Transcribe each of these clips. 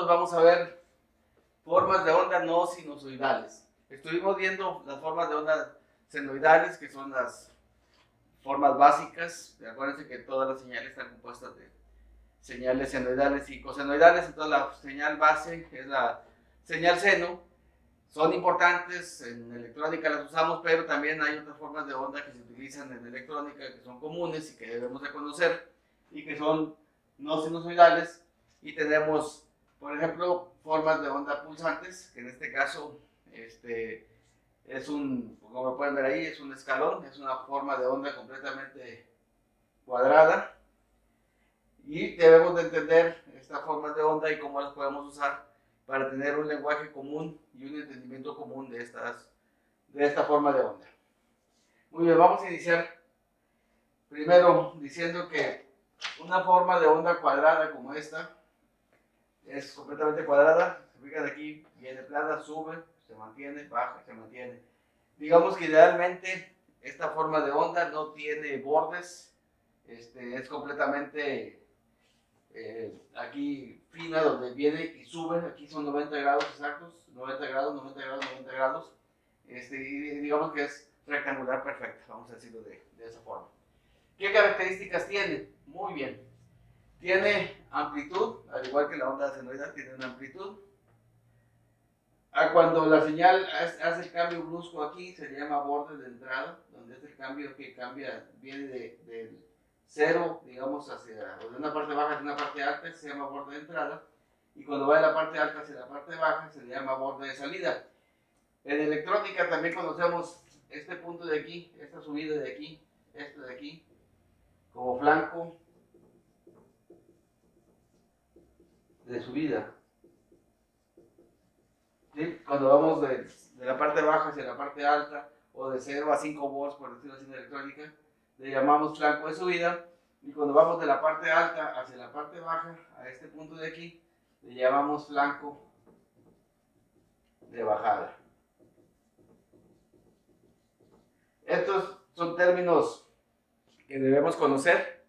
minutos vamos a ver formas de onda no sinusoidales. Estuvimos viendo las formas de onda senoidales, que son las formas básicas. Acuérdense que todas las señales están compuestas de señales senoidales y cosenoidales. Entonces la señal base es la señal seno. Son importantes, en electrónica las usamos, pero también hay otras formas de onda que se utilizan en electrónica que son comunes y que debemos de conocer y que son no sinusoidales. Y tenemos, por ejemplo, formas de onda pulsantes, que en este caso es como pueden ver ahí, es un escalón, es una forma de onda completamente cuadrada. Y debemos de entender estas formas de onda y cómo las podemos usar para tener un lenguaje común y un entendimiento común de esta forma de onda. Muy bien, vamos a iniciar primero diciendo que una forma de onda cuadrada como esta es completamente cuadrada. Se fijan aquí, viene plana, sube, se mantiene, baja, se mantiene. Digamos que idealmente esta forma de onda no tiene bordes, es completamente aquí fina, donde viene y sube. Aquí son 90 grados exactos, 90 grados, 90 grados, 90 grados. Y digamos que es rectangular perfecta, vamos a decirlo de esa forma. ¿Qué características tiene? Muy bien. Tiene amplitud, al igual que la onda senoidal, tiene una amplitud. Cuando la señal hace el cambio brusco aquí, se le llama borde de entrada, donde es el cambio que cambia, viene del cero, digamos, o de una parte baja hacia una parte alta, se llama borde de entrada. Y cuando va de la parte alta hacia la parte baja, se le llama borde de salida. En electrónica también conocemos este punto de aquí, esta subida de aquí, esto de aquí, como flanco de subida. ¿Sí? Cuando vamos de la parte baja hacia la parte alta, o de 0 a 5 volts, por decirlo así en electrónica, le llamamos flanco de subida. Y cuando vamos de la parte alta hacia la parte baja, a este punto de aquí, le llamamos flanco de bajada. Estos son términos que debemos conocer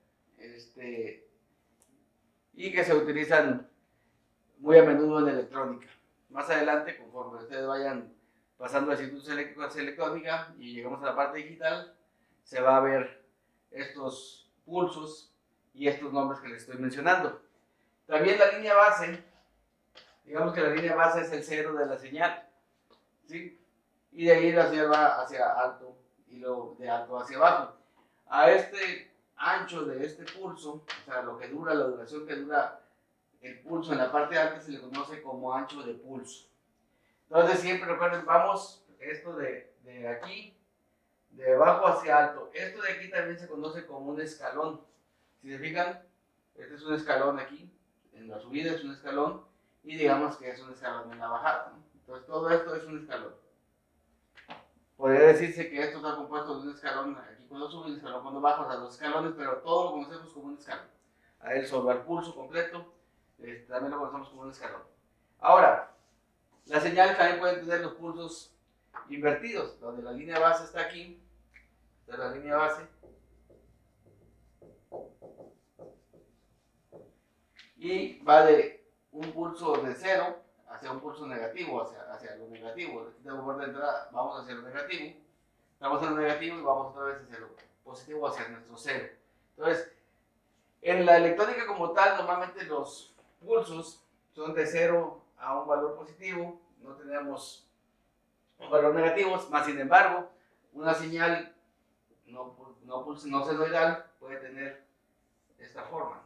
y que se utilizan muy a menudo en electrónica. Más adelante, conforme ustedes vayan pasando de circuitos eléctricos a electrónica y llegamos a la parte digital, se va a ver estos pulsos y estos nombres que les estoy mencionando. También la línea base, digamos que la línea base es el cero de la señal, ¿sí? Y de ahí la señal va hacia alto y luego de alto hacia abajo. A este ancho de este pulso, o sea, lo que dura, la duración que dura el pulso en la parte alta, se le conoce como ancho de pulso. Entonces siempre recuerden, vamos, esto de aquí, de abajo hacia alto. Esto de aquí también se conoce como un escalón. Si se fijan, este es un escalón aquí, en la subida es un escalón, y digamos que es un escalón en la bajada, ¿no? Entonces todo esto es un escalón. Podría decirse que esto está compuesto de un escalón aquí cuando sube y un escalón cuando baja, o sea, los escalones, pero todo lo conocemos como un escalón. A él solo al pulso completo, también lo conocemos como un escalón. Ahora, las señales también pueden tener los pulsos invertidos, donde la línea base está aquí, esta es la línea base, y va de un pulso de 0 hacia un pulso negativo, hacia lo negativo. Por dentro, vamos hacia lo negativo, estamos en lo negativo y vamos otra vez hacia lo positivo, hacia nuestro 0. Entonces, en la electrónica como tal, normalmente los pulsos son de 0 a un valor positivo, no tenemos un valor negativo, más sin embargo, una señal no senoidal puede tener esta forma.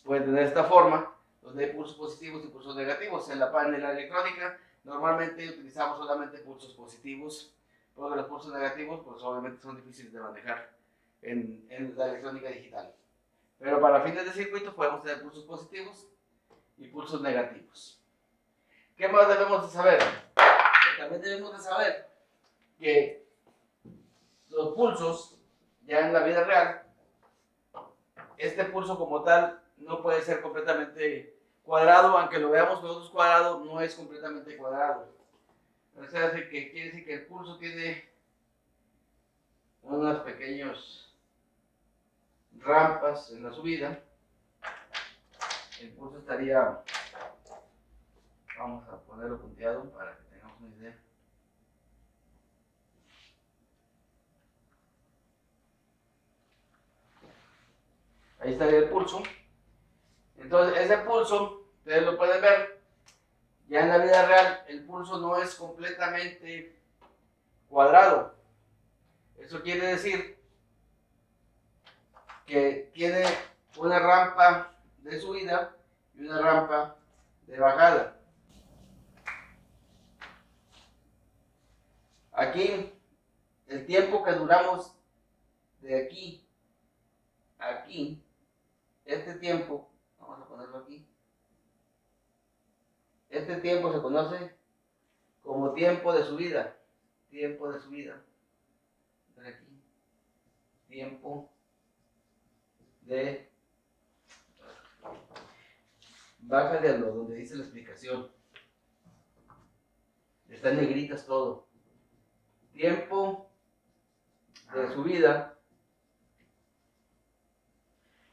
Puede tener esta forma, donde hay pulsos positivos y pulsos negativos. En la electrónica normalmente utilizamos solamente pulsos positivos, porque los pulsos negativos pues obviamente son difíciles de manejar en la electrónica digital. Pero para fines de circuito podemos tener pulsos positivos y pulsos negativos. ¿Qué más debemos de saber? También debemos de saber que los pulsos, ya en la vida real, este pulso como tal no puede ser completamente cuadrado, aunque lo veamos nosotros cuadrado, no es completamente cuadrado. O sea, que quiere decir que el pulso tiene unas pequeñas rampas en la subida, el pulso estaría, vamos a ponerlo punteado para que tengamos una idea. Ahí estaría el pulso. Entonces, ese pulso, ustedes lo pueden ver, ya en la vida real, el pulso no es completamente cuadrado. Eso quiere decir que tiene una rampa de subida y una rampa de bajada. Aquí, el tiempo que duramos de aquí a aquí, este tiempo, vamos a ponerlo aquí, este tiempo se conoce como tiempo de subida. Tiempo de subida. De aquí. Tiempo de... Bájale a lo donde dice la explicación. Está en negritas todo. Tiempo de subida.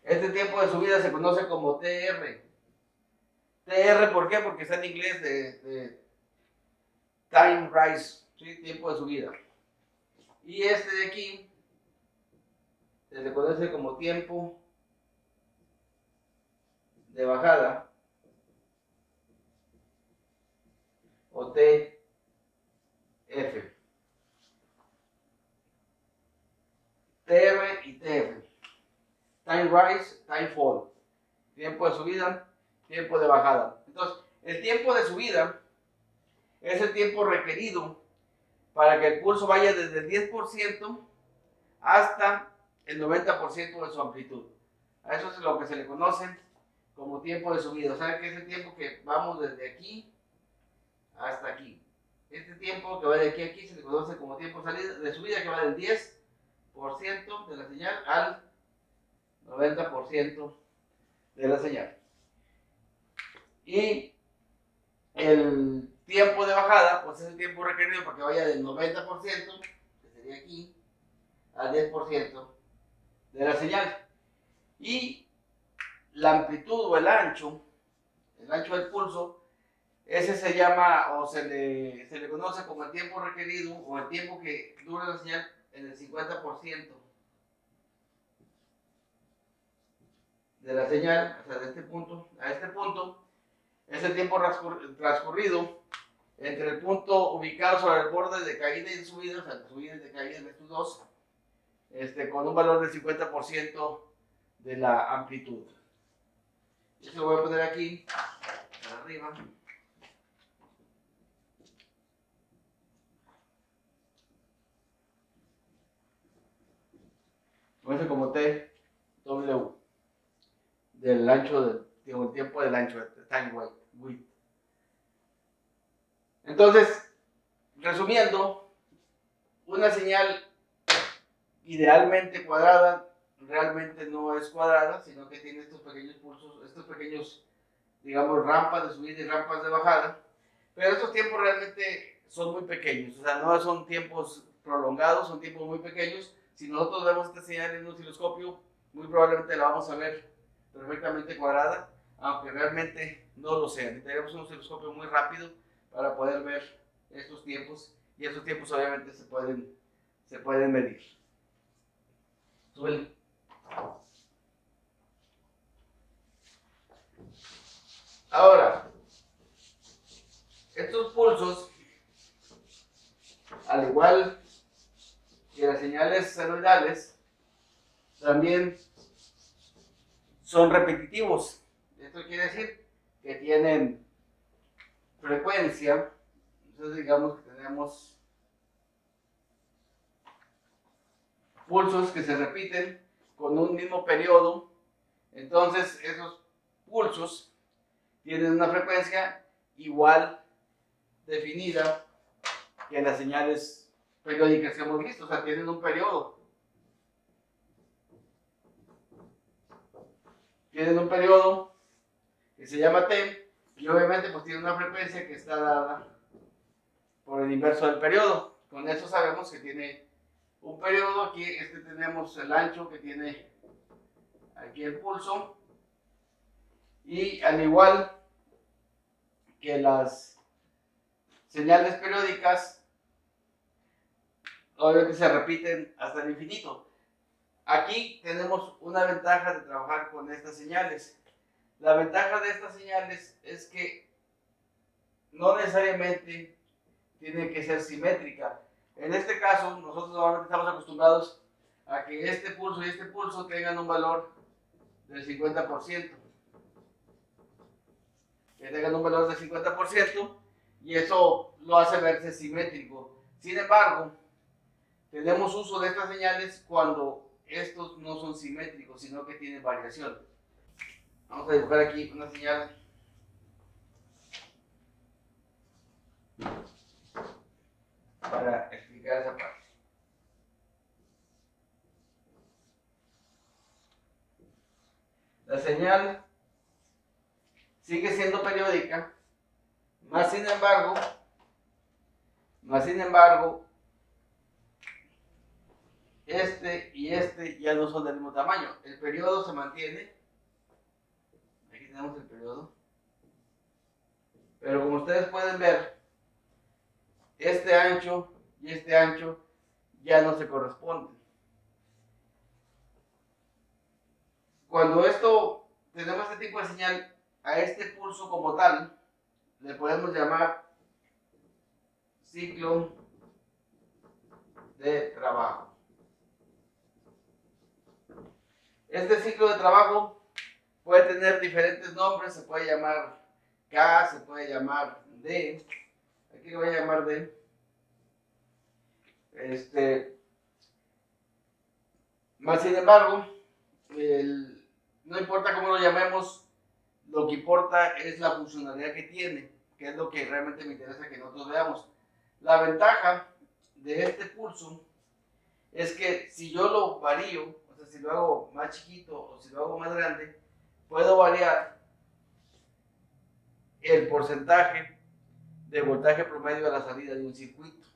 Este tiempo de subida se conoce como TR. TR, ¿por qué? Porque está en inglés de time rise, ¿sí? Tiempo de subida. Y este de aquí se le conoce como tiempo de bajada o TF. TR y TF. Time rise, time fall. Tiempo de subida, tiempo de bajada. Entonces, el tiempo de subida es el tiempo requerido para que el pulso vaya desde el 10% hasta el 90% de su amplitud. A eso es lo que se le conoce como tiempo de subida. O sea, que es el tiempo que vamos desde aquí hasta aquí. Este tiempo que va de aquí a aquí se le conoce como tiempo de subida, que va del 10% de la señal al 90% de la señal. Y el tiempo de bajada, pues es el tiempo requerido para que vaya del 90%, que sería aquí, al 10% de la señal. Y la amplitud o el ancho del pulso, ese se llama o se le conoce como el tiempo requerido o el tiempo que dura la señal en el 50% de la señal, o sea, de este punto a este punto, es el tiempo transcurrido entre el punto ubicado sobre el borde de caída y de subida, o sea, de subida y de caída de estos dos, con un valor del 50% de la amplitud. Esto lo voy a poner aquí, arriba. Conoce como TW, del ancho, el tiempo del ancho, time width. Entonces, resumiendo, una señal idealmente cuadrada realmente no es cuadrada, sino que tiene estos pequeños pulsos, estos pequeños, digamos, rampas de subida y rampas de bajada, pero estos tiempos realmente son muy pequeños, o sea, no son tiempos prolongados, son tiempos muy pequeños. Si nosotros vemos esta señal en un osciloscopio, muy probablemente la vamos a ver perfectamente cuadrada, aunque realmente no lo sea. Necesitaríamos un osciloscopio muy rápido para poder ver estos tiempos, y estos tiempos obviamente se pueden medir. Súbele. Ahora, estos pulsos, al igual que las señales senoidales, también son repetitivos. Esto quiere decir que tienen frecuencia. Entonces digamos que tenemos pulsos que se repiten con un mismo periodo. Entonces esos pulsos tienen una frecuencia igual definida que las señales periódicas que hemos visto, o sea, tienen un periodo. Tienen un periodo que se llama T, y obviamente pues tiene una frecuencia que está dada por el inverso del periodo. Con eso sabemos que tiene un periodo. Aquí tenemos el ancho que tiene aquí el pulso, Y al igual que las señales periódicas, obviamente se repiten hasta el infinito. Aquí tenemos una ventaja de trabajar con estas señales. La ventaja de estas señales es que no necesariamente tiene que ser simétrica. En este caso, nosotros normalmente estamos acostumbrados a que este pulso y este pulso tengan un valor del 50%. Que tengan un valor del 50% y eso lo hace verse simétrico. Sin embargo, tenemos uso de estas señales cuando estos no son simétricos, sino que tienen variación. Vamos a dibujar aquí una señal para explicar esa parte. La señal sigue siendo periódica, más sin embargo, este y este ya no son del mismo tamaño. El periodo se mantiene. Aquí tenemos el periodo. Pero como ustedes pueden ver, este ancho y este ancho ya no se corresponden. Cuando tenemos este tipo de señal a este pulso como tal, le podemos llamar ciclo de trabajo. Este ciclo de trabajo puede tener diferentes nombres, se puede llamar K, se puede llamar D, aquí lo voy a llamar D. Más sin embargo, no importa cómo lo llamemos, lo que importa es la funcionalidad que tiene, que es lo que realmente me interesa que nosotros veamos. La ventaja de este pulso es que si yo lo varío, o sea, si lo hago más chiquito o si lo hago más grande, puedo variar el porcentaje de voltaje promedio a la salida de un circuito.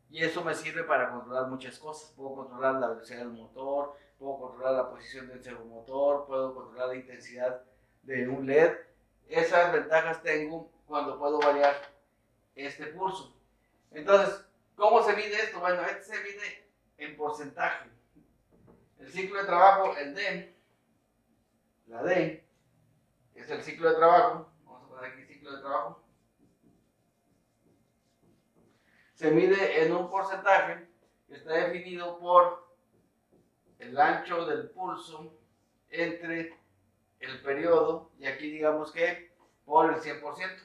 Y eso me sirve para controlar muchas cosas. Puedo controlar la velocidad del motor, puedo controlar la posición del servomotor, puedo controlar la intensidad de un LED. Esas ventajas tengo cuando puedo variar este pulso. Entonces, ¿cómo se mide esto? Bueno, este se mide en porcentaje. El ciclo de trabajo, el D, la D, es el ciclo de trabajo. Vamos a poner aquí ciclo de trabajo. Se mide en un porcentaje que está definido por el ancho del pulso entre el periodo, y aquí digamos que por el 100%.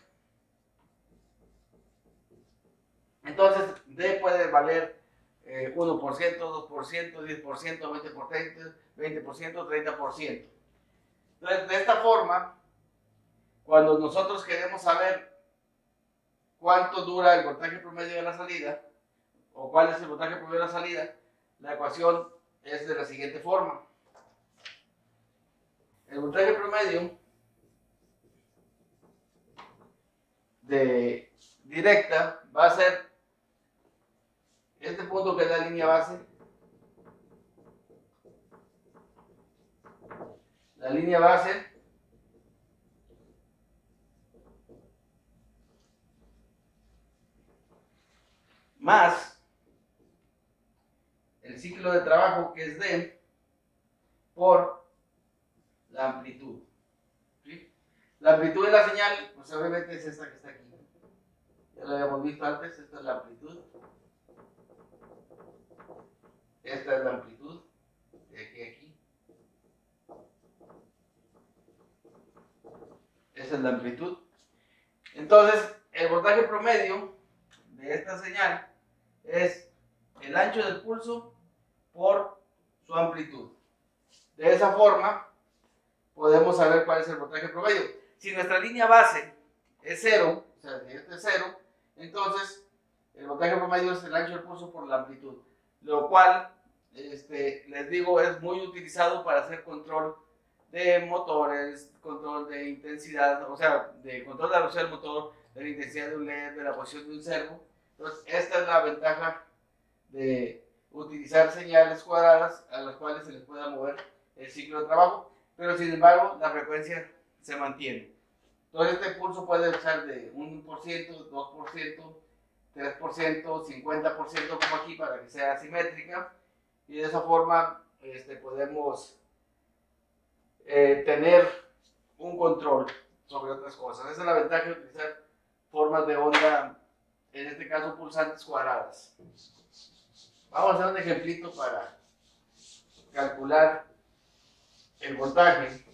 Entonces, D puede valer 1%, 2%, 10%, 20%, 30%. Entonces, de esta forma, cuando nosotros queremos saber cuánto dura el voltaje promedio de la salida, o cuál es el voltaje promedio de la salida, la ecuación es de la siguiente forma. El voltaje promedio de directa va a ser este punto que es la línea base. La línea base más el ciclo de trabajo, que es D, por la amplitud. ¿Sí? La amplitud de la señal, pues obviamente es esta que está aquí. Ya lo habíamos visto antes, esta es la amplitud. Esta es la amplitud, de aquí a aquí. Esa es la amplitud. Entonces, el voltaje promedio de esta señal es el ancho del pulso por su amplitud. De esa forma, podemos saber cuál es el voltaje promedio. Si nuestra línea base es 0, o sea, si este es 0, entonces el voltaje promedio es el ancho del pulso por la amplitud. Lo cual, les digo, es muy utilizado para hacer control de motores, control de intensidad, o sea, de control de la velocidad del motor, de la intensidad de un LED, de la posición de un servo. Entonces, esta es la ventaja de utilizar señales cuadradas a las cuales se les pueda mover el ciclo de trabajo, pero sin embargo, la frecuencia se mantiene. Entonces este pulso puede ser de 1%, 2%, 3%, 50% como aquí para que sea simétrica, y de esa forma podemos tener un control sobre otras cosas. Esa es la ventaja de utilizar formas de onda, en este caso pulsantes cuadradas. Vamos a hacer un ejemplito para calcular el voltaje.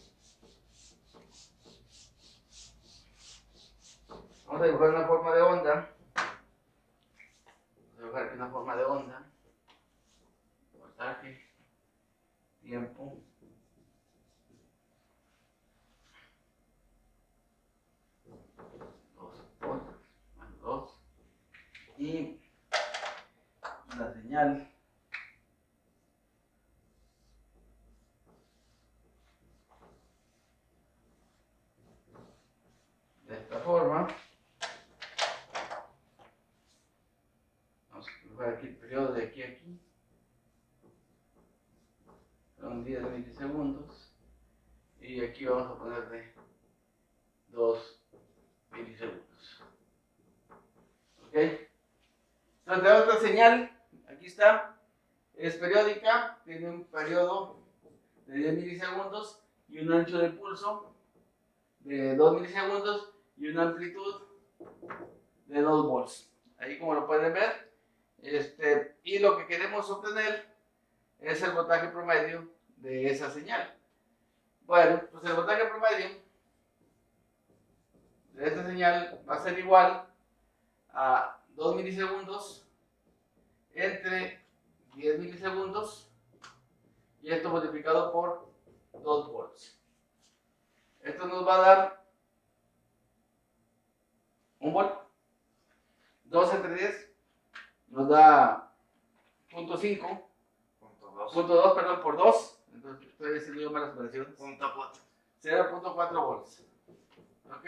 Vamos a dibujar una forma de onda. Vamos a dibujar aquí una forma de onda. Voltaje, tiempo. Dos. Y la señal de esta forma. Vamos a dibujar aquí el periodo de aquí a aquí. Son 10 milisegundos. Y aquí vamos a ponerle 2 milisegundos. ¿Ok? Entonces tenemos otra señal. Aquí está. Es periódica. Tiene un periodo de 10 milisegundos y un ancho de pulso de 2 milisegundos y una amplitud de 2 volts. Ahí como lo pueden ver. Y lo que queremos obtener es el voltaje promedio de esa señal. Bueno, pues el voltaje promedio de esta señal va a ser igual a 2 milisegundos entre 10 milisegundos y esto multiplicado por 2 volts. Esto nos va a dar 1 volt. 2 entre 10 nos da 0.5. Punto 2, perdón, por 2. Entonces estoy haciendo yo malas operaciones. 0.4. 0.4 volts. ¿Ok?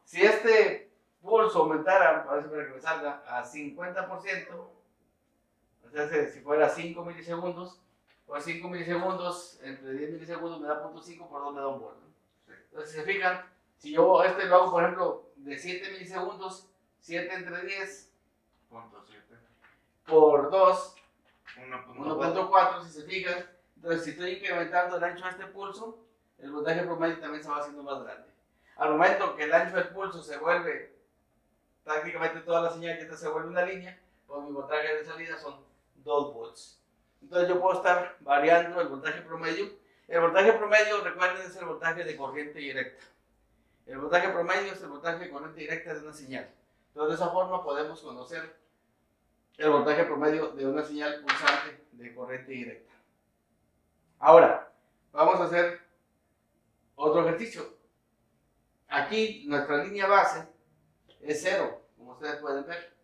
Si este pulso aumentara, para que me salga a 50%, o sea, si fuera 5 milisegundos, pues 5 milisegundos entre 10 milisegundos me da 0.5 por 2 me da 1 volt. ¿No? Entonces, si se fijan, si yo lo hago, por ejemplo, de 7 milisegundos, 7 entre 10 por 2, 1.4, si se fijan. Entonces, si estoy incrementando el ancho de este pulso, el voltaje promedio también se va haciendo más grande. Al momento que el ancho del pulso se vuelve prácticamente toda la señal que esta se vuelve una línea, pues mi voltaje de salida son 2 volts. Entonces yo puedo estar variando el voltaje promedio. El voltaje promedio, recuerden, es el voltaje de corriente directa. El voltaje promedio es el voltaje de corriente directa de una señal. Entonces de esa forma podemos conocer el voltaje promedio de una señal pulsante de corriente directa. Ahora, vamos a hacer otro ejercicio. Aquí nuestra línea base es 0, como ustedes pueden ver.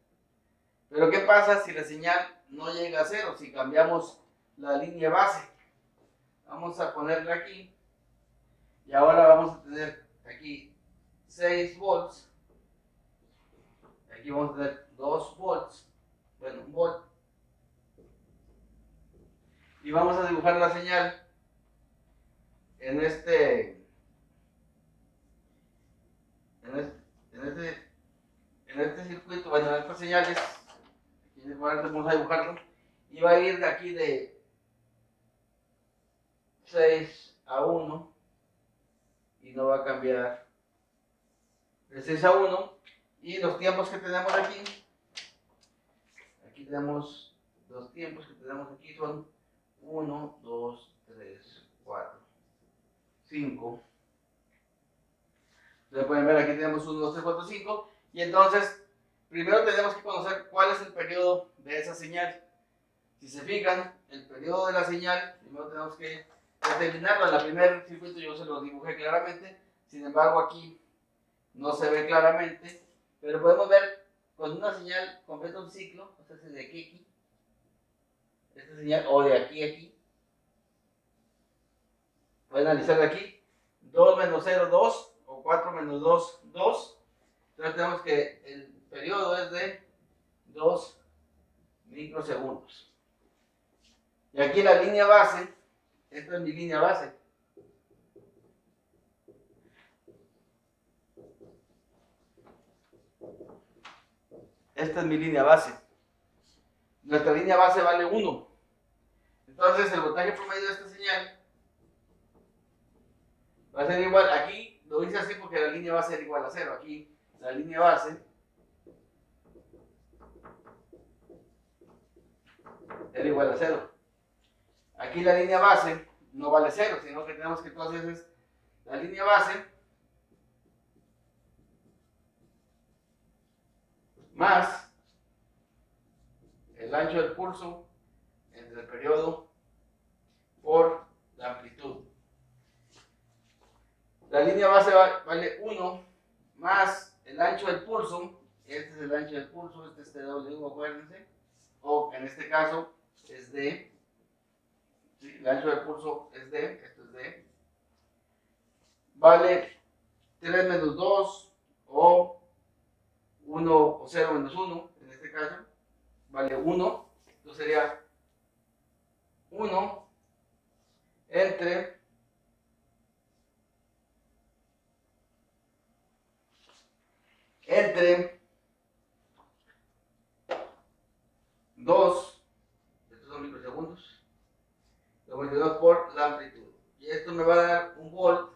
Pero ¿qué pasa si la señal no llega a 0? Si cambiamos la línea base. Vamos a ponerla aquí. Y ahora vamos a tener aquí 6 volts. Aquí vamos a tener 2 volts. Bueno, 1 volt. Y vamos a dibujar la señal en este circuito, bueno, en estas señales. Aquí vamos a dibujarlo. Y va a ir de aquí de 6 a 1 y no va a cambiar de 6 a 1. Y los tiempos que tenemos aquí tenemos los tiempos que tenemos aquí son 1, 2, 3, 4, 5. Ustedes pueden ver aquí tenemos 1, 2, 3, 4, 5. Y entonces, primero tenemos que conocer cuál es el periodo de esa señal. Si se fijan, el periodo de la señal, primero tenemos que determinarlo. En el primer circuito yo se lo dibujé claramente. Sin embargo, aquí no se ve claramente. Pero podemos ver cuando una señal completa un ciclo, o sea, de aquí a aquí, esta señal, o de aquí a aquí. Pueden analizar de aquí. 2 menos 0, 2. O 4 menos 2, 2. Entonces tenemos que el periodo es de 2 microsegundos. Y aquí la línea base, esta es mi línea base. esta es mi línea base. Nuestra línea base vale 1. Entonces el voltaje promedio de esta señal va a ser igual. Aquí lo hice así porque la línea va a ser igual a 0. Aquí la línea base era igual a 0. Aquí la línea base no vale 0, sino que tenemos que entonces la línea base más el ancho del pulso entre el periodo por la amplitud. La línea base vale 1 más el ancho del pulso. Este es el ancho del pulso, este es W, acuérdense. O en este caso es D. ¿Sí? El ancho del pulso es D, esto es D. Vale 3 menos 2 o 1 o 0 menos 1, en este caso. Vale 1. Entonces sería 1 entre 2, estos son microsegundos, lo multiplicamos por la amplitud. Y esto me va a dar un volt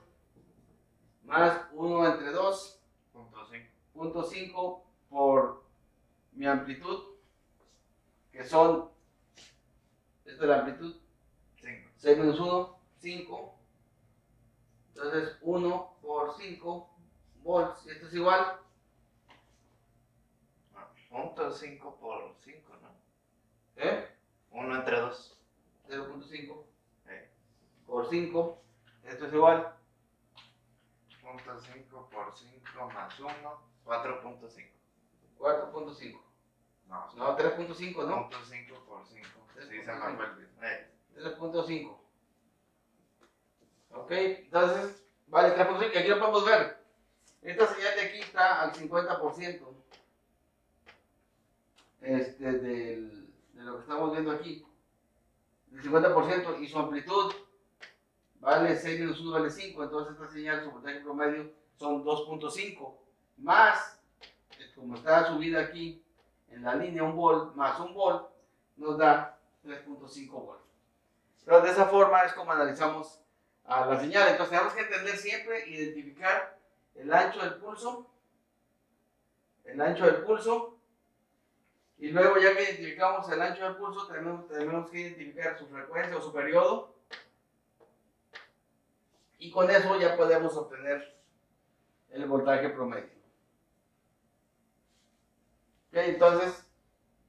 más 1 entre 2.5 por mi amplitud, que son, esta es la amplitud, 6 menos 1, 5. Entonces 1 por 5 volts, y esto es igual 0.5 por 5, ¿no? 1 entre 2. 0.5 por 5, esto es igual 0.5 por 5 más 1, 4.5. 4.5. No, No, 3.5, ¿no? 0.5 por 5. Sí, se me fue el 3.5. Ok, entonces, vale 3.5, aquí lo podemos ver. Esta señal de aquí está al 50% de lo que estamos viendo aquí. El 50% y su amplitud vale 6 menos 1 vale 5. Entonces esta señal, su voltaje promedio son 2.5. Más, como está subida aquí en la línea, un volt más un volt, nos da 3.5 volts. Pero de esa forma es como analizamos a la señal. Entonces tenemos que entender siempre, identificar el ancho del pulso, y luego ya que identificamos el ancho del pulso, tenemos que identificar su frecuencia o su periodo, y con eso ya podemos obtener el voltaje promedio. Okay, entonces,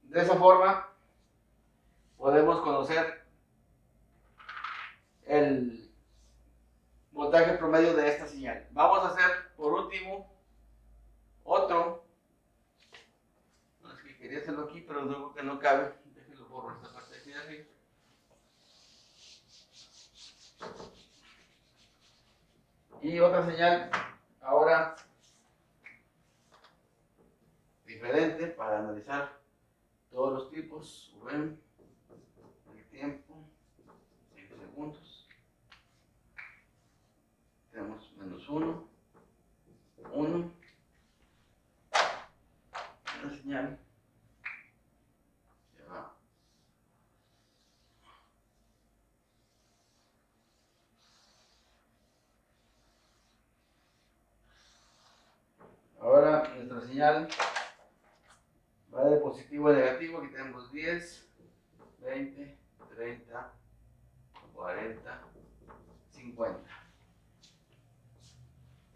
de esa forma podemos conocer el voltaje promedio de esta señal. Vamos a hacer por último otro. No, es que quería hacerlo aquí, pero luego que no cabe. Déjenlo borro esta parte de aquí de arriba. Y otra señal ahora diferente para analizar todos los tipos. Ven, el tiempo, 5 segundos. Tenemos menos 1, 1. Una señal. Ya va. Ahora nuestra señal va de positivo a negativo. Aquí tenemos 10, 20, 30, 40, 50.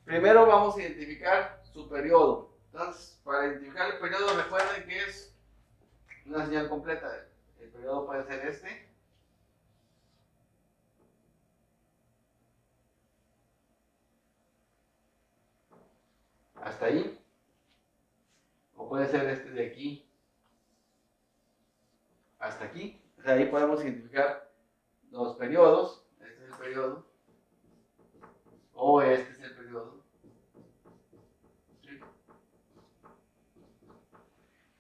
Primero vamos a identificar su periodo. Entonces, para identificar el periodo, recuerden que es una señal completa. El periodo puede ser este. Hasta ahí. O puede ser este de aquí hasta aquí. O sea, ahí podemos identificar los periodos. Este es el periodo. O este es el periodo. ¿Sí?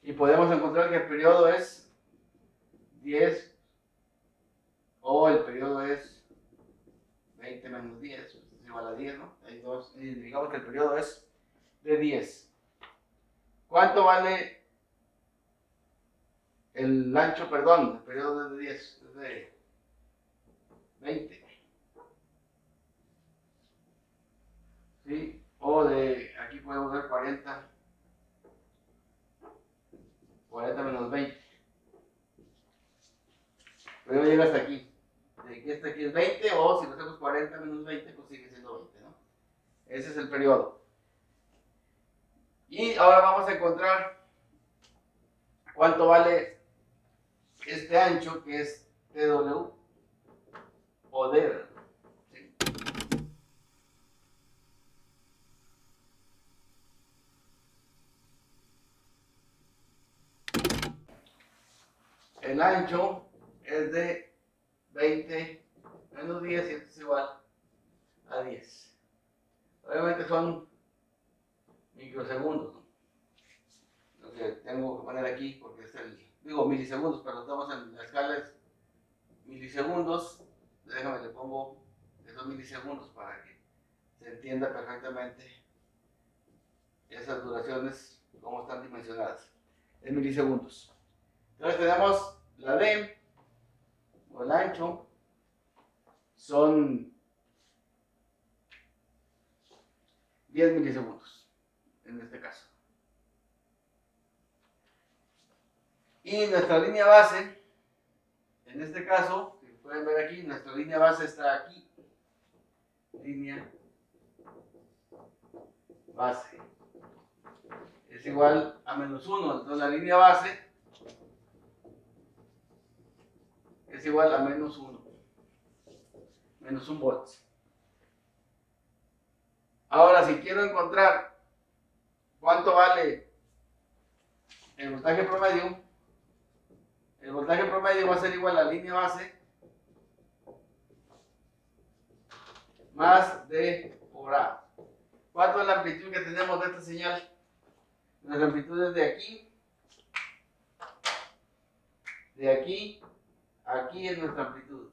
Y podemos encontrar que el periodo es 10 o el periodo es 20 menos 10, es igual a 10, ¿no? Ahí identificamos que el periodo es de 10. ¿Cuánto vale ancho, perdón, el periodo es de 10, es de 20. ¿Sí? O de, aquí podemos ver 40 menos 20. Pero llega hasta aquí. De aquí hasta aquí es 20, o si lo hacemos 40 menos 20, pues sigue siendo 20, ¿no? Ese es el periodo. Y ahora vamos a encontrar cuánto vale este ancho, que es TW o D. ¿Sí? El ancho es de 20 menos 10 y esto es igual a 10. Obviamente son microsegundos, ¿no? Lo que tengo que poner aquí, porque es milisegundos, pero estamos en la escala es milisegundos. Déjame, le pongo esos milisegundos para que se entienda perfectamente esas duraciones, cómo están dimensionadas en milisegundos. Entonces tenemos la D, o el ancho, son 10 milisegundos, en este caso. Y nuestra línea base, en este caso, si pueden ver aquí, nuestra línea base está aquí. Línea base es igual a menos 1. Entonces la línea base es igual a menos 1. Menos 1 volts. Ahora, si quiero encontrar cuánto vale el voltaje promedio, el voltaje promedio va a ser igual a la línea base más D por A. ¿Cuánto es la amplitud que tenemos de esta señal? La amplitud es de aquí aquí es nuestra amplitud.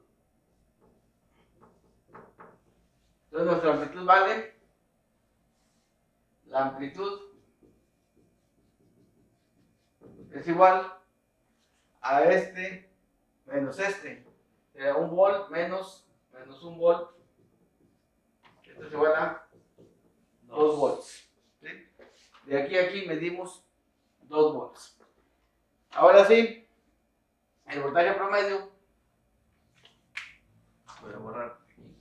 Entonces nuestra amplitud vale, la amplitud es igual a este menos este. Será 1 volt menos 1 volt. Esto es igual a 2 volts. ¿Sí? De aquí a aquí medimos 2 volts. Ahora sí, el voltaje promedio. Voy a borrar aquí.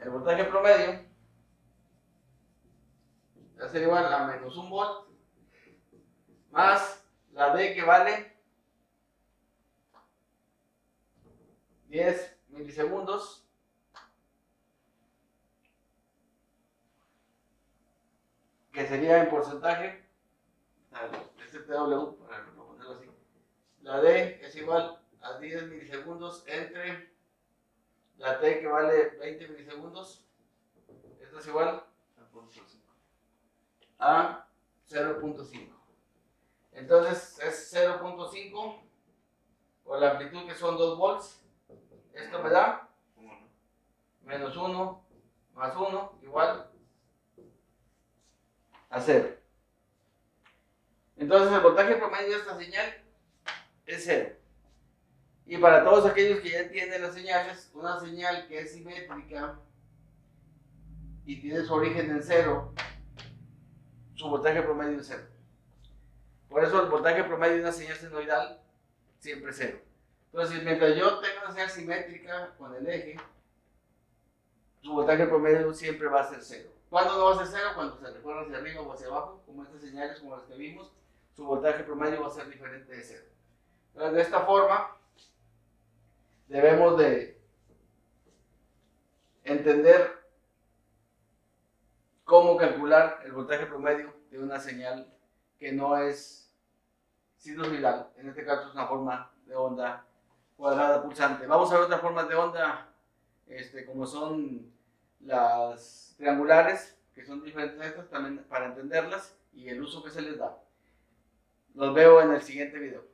El voltaje promedio va a ser igual a menos 1 volt más la D, que vale 10 milisegundos, que sería en porcentaje, este TW, para ponerlo así, la D es igual a 10 milisegundos entre la T, que vale 20 milisegundos. Esto es igual a 0.5. Entonces es 0.5 por la amplitud, que son 2 volts. Esto me da menos 1 más 1 igual a 0. Entonces el voltaje promedio de esta señal es 0. Y para todos aquellos que ya entienden las señales, una señal que es simétrica y tiene su origen en 0, su voltaje promedio es 0. Por eso el voltaje promedio de una señal senoidal siempre es 0. Entonces, mientras yo tenga una señal simétrica con el eje, su voltaje promedio siempre va a ser 0. ¿Cuándo no va a ser 0? Cuando se recorra hacia arriba o hacia abajo, como estas señales, como las que vimos, su voltaje promedio va a ser diferente de 0. Entonces, de esta forma, debemos de entender cómo calcular el voltaje promedio de una señal que no es sinusoidal. En este caso es una forma de onda cuadrada pulsante. Vamos a ver otras formas de onda, como son las triangulares, que son diferentes a estas, también para entenderlas y el uso que se les da. Los veo en el siguiente video.